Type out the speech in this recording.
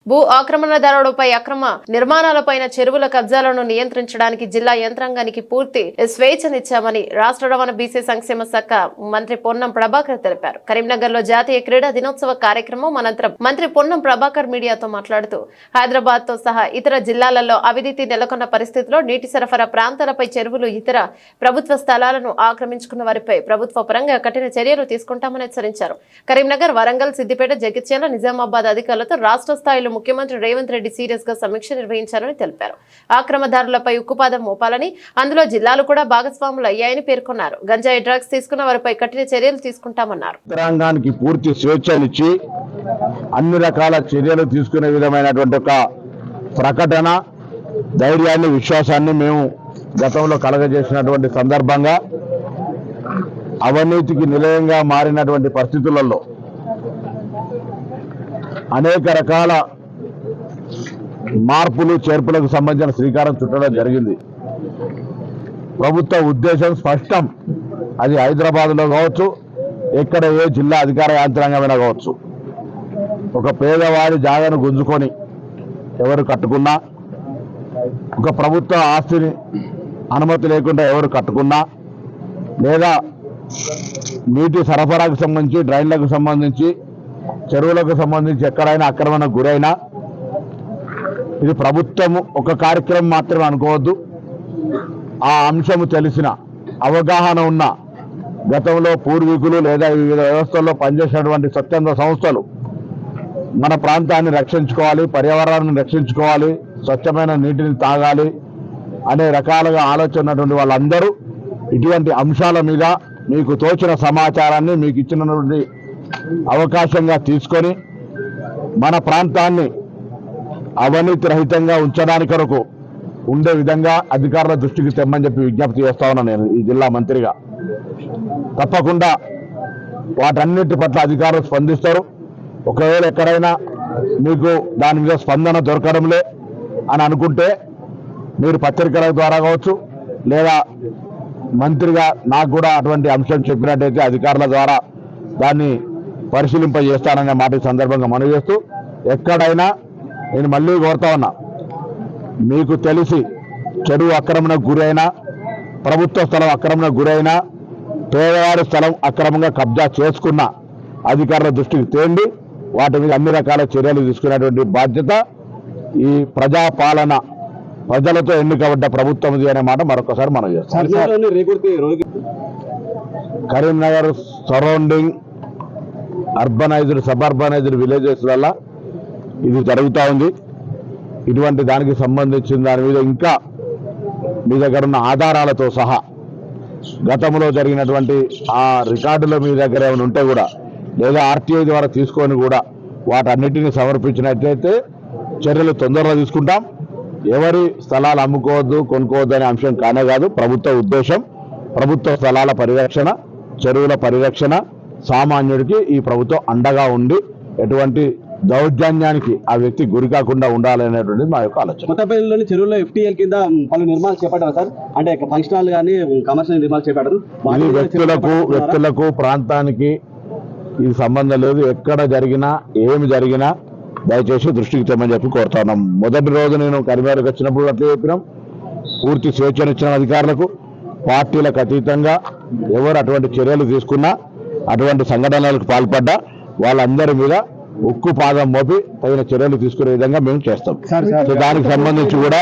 భూ ఆక్రమణదారులపై అక్రమ నిర్మాణాలపైన చెరువుల కబ్జాలను నియంత్రించడానికి జిల్లా యంత్రాంగానికి పూర్తి స్వేచ్ఛనిచ్చామని రాష్ట్ర రవాణా బీసీ సంక్షేమ శాఖ మంత్రి పొన్నం ప్రభాకర్ తెలిపారు. కరీంనగర్ లో జాతీయ క్రీడా దినోత్సవ కార్యక్రమం అనంతరం మంత్రి పొన్నం ప్రభాకర్ మీడియాతో మాట్లాడుతూ హైదరాబాద్ తో సహా ఇతర జిల్లాలలో అవినీతి నెలకొన్న పరిస్థితిలో నీటి సరఫరా ప్రాంతాలపై చెరువులు ఇతర ప్రభుత్వ స్థలాలను ఆక్రమించుకున్న వారిపై ప్రభుత్వ పరంగా కఠిన చర్యలు తీసుకుంటామని హెచ్చరించారు. కరీంనగర్, వరంగల్, సిద్దిపేట, జగిత్యాల, నిజామాబాద్ అధికారులతో రాష్ట్ర స్థాయిలో ముఖ్యమంత్రి రేవంత్ రెడ్డి సీరియస్ గా సమీక్ష నిర్వహించారని తెలిపారు. ఆక్రమదారులపై ఉక్కుపాదం మోపాలని, అందులో జిల్లాలు కూడా భాగస్వాములు అయ్యాయని పేర్కొన్నారు. గంజాయి, డ్రగ్స్ తీసుకున్న వారిపై కఠిన చర్యలు తీసుకుంటామన్నారు. యంత్రాంగానికి పూర్తి స్వేచ్ఛనిచ్చి అన్ని రకాల చర్యలు తీసుకునే విధమైనటువంటి ఒక ప్రకటన, ధైర్యాన్ని, విశ్వాసాన్ని మేము గతంలో కలగజేసినటువంటి సందర్భంగా అవినీతికి నిలయంగా మారినటువంటి పరిస్థితులలో అనేక రకాల మార్పులు చేర్పులకు సంబంధించిన శ్రీకారం చుట్టడం జరిగింది. ప్రభుత్వ ఉద్దేశం స్పష్టం. అది హైదరాబాద్లో కావచ్చు, ఎక్కడ ఏ జిల్లా అధికార యంత్రాంగమైనా కావచ్చు, ఒక పేదవాడి జాగాను గుంజుకొని ఎవరు కట్టుకున్నా, ఒక ప్రభుత్వ ఆస్తిని అనుమతి లేకుండా ఎవరు కట్టుకున్నా, లేదా నీటి సరఫరాకు సంబంధించి, డ్రైన్లకు సంబంధించి, చెరువులకు సంబంధించి ఎక్కడైనా ఆక్రమణకు గురైనా, ఇది ప్రభుత్వము ఒక కార్యక్రమం మాత్రమే అనుకోవద్దు. ఆ అంశము తెలిసిన, అవగాహన ఉన్న, గతంలో పూర్వీకులు లేదా వివిధ వ్యవస్థల్లో పనిచేసినటువంటి స్వచ్ఛంద సంస్థలు మన ప్రాంతాన్ని రక్షించుకోవాలి, పర్యావరణాన్ని రక్షించుకోవాలి, స్వచ్ఛమైన నీటిని తాగాలి అనే రకాలుగా ఆలోచన ఉన్నటువంటి వాళ్ళందరూ ఇటువంటి అంశాల మీద మీకు తోచిన సమాచారాన్ని మీకు ఇచ్చినటువంటి అవకాశంగా తీసుకొని మన ప్రాంతాన్ని అవినీతి రహితంగా ఉంచడానికి కొరకు ఉండే విధంగా అధికారుల దృష్టికి తెమ్మని చెప్పి విజ్ఞప్తి చేస్తా ఉన్నాను. నేను ఈ జిల్లా మంత్రిగా తప్పకుండా వాటన్నిటి పట్ల అధికారులు స్పందిస్తారు. ఒకవేళ ఎక్కడైనా మీకు దాని మీద స్పందన దొరకడంలే అని అనుకుంటే మీరు పత్రికల ద్వారా కావచ్చు, లేదా మంత్రిగా నాకు కూడా అటువంటి అంశం చెప్పినట్టయితే అధికారుల ద్వారా దాన్ని పరిశీలింపజేస్తాననే మాట ఈ సందర్భంగా మనవి చేస్తూ, ఎక్కడైనా నేను మళ్ళీ కోరుతా ఉన్నా, మీకు తెలిసి చెరువు ఆక్రమణకు గురైనా, ప్రభుత్వ స్థలం ఆక్రమణకు గురైనా, పేదవాడి స్థలం అక్రమంగా కబ్జా చేసుకున్న అధికారుల దృష్టికి తేండి. వాటి మీద అన్ని రకాల చర్యలు తీసుకునేటువంటి బాధ్యత ఈ ప్రజాపాలన, ప్రజలతో ఎన్నికబడ్డ ప్రభుత్వం అనే మాట మరొకసారి మనం చేస్తాం. కరీంనగర్ సరౌండింగ్ అర్బనైజ్డ్, సబర్బనైజ్డ్ విలేజెస్ వల్ల ఇది జరుగుతూ ఉంది. ఇటువంటి దానికి సంబంధించిన దాని మీద ఇంకా మీ దగ్గర ఉన్న ఆధారాలతో సహా గతంలో జరిగినటువంటి ఆ రికార్డుల మీ దగ్గర ఏమైనా ఉంటే కూడా, లేదా ఆర్టీఐ ద్వారా తీసుకొని కూడా వాటన్నిటిని సమర్పించినట్లయితే చర్యలు తొందరగా తీసుకుంటాం. ఎవరి స్థలాలు అమ్ముకోవద్దు, కొనుక్కోవద్దు అనే అంశం కానే కాదు. ప్రభుత్వ ఉద్దేశం ప్రభుత్వ స్థలాల పరిరక్షణ, చెరువుల పరిరక్షణ, సామాన్యుడికి ఈ ప్రభుత్వం అండగా ఉండి ఎటువంటి దౌర్జన్యానికి ఆ వ్యక్తి గురి కాకుండా ఉండాలనేటువంటిది మా యొక్క ఆలోచన. కొత్తపల్లిలోని చెరువులో FTL కింద పలు నిర్మాణాలు చేపట్టారు సార్. అంటే ఫంక్షనల్ కానీ కమర్షియల్ నిర్మాణాలు చేపట్టారు. వ్యక్తులకు ప్రాంతానికి ఇది సంబంధం లేదు. ఎక్కడ జరిగినా, ఏమి జరిగినా దయచేసి దృష్టికి తెమ్మని చెప్పి కోరుతున్నాం. మొదటి రోజు నేను కరీంనగర్కి వచ్చినప్పుడు అట్లే చెప్పినాం. పూర్తి స్వేచ్ఛనిచ్చిన అధికారులకు, పార్టీలకు అతీతంగా ఎవరు అటువంటి చర్యలు తీసుకున్నా, అటువంటి సంఘటనలకు పాల్పడ్డా వాళ్ళందరి మీద ఉక్కు పాదం మోపి తగిన చర్యలు తీసుకునే విధంగా మేము చేస్తాం. దానికి సంబంధించి కూడా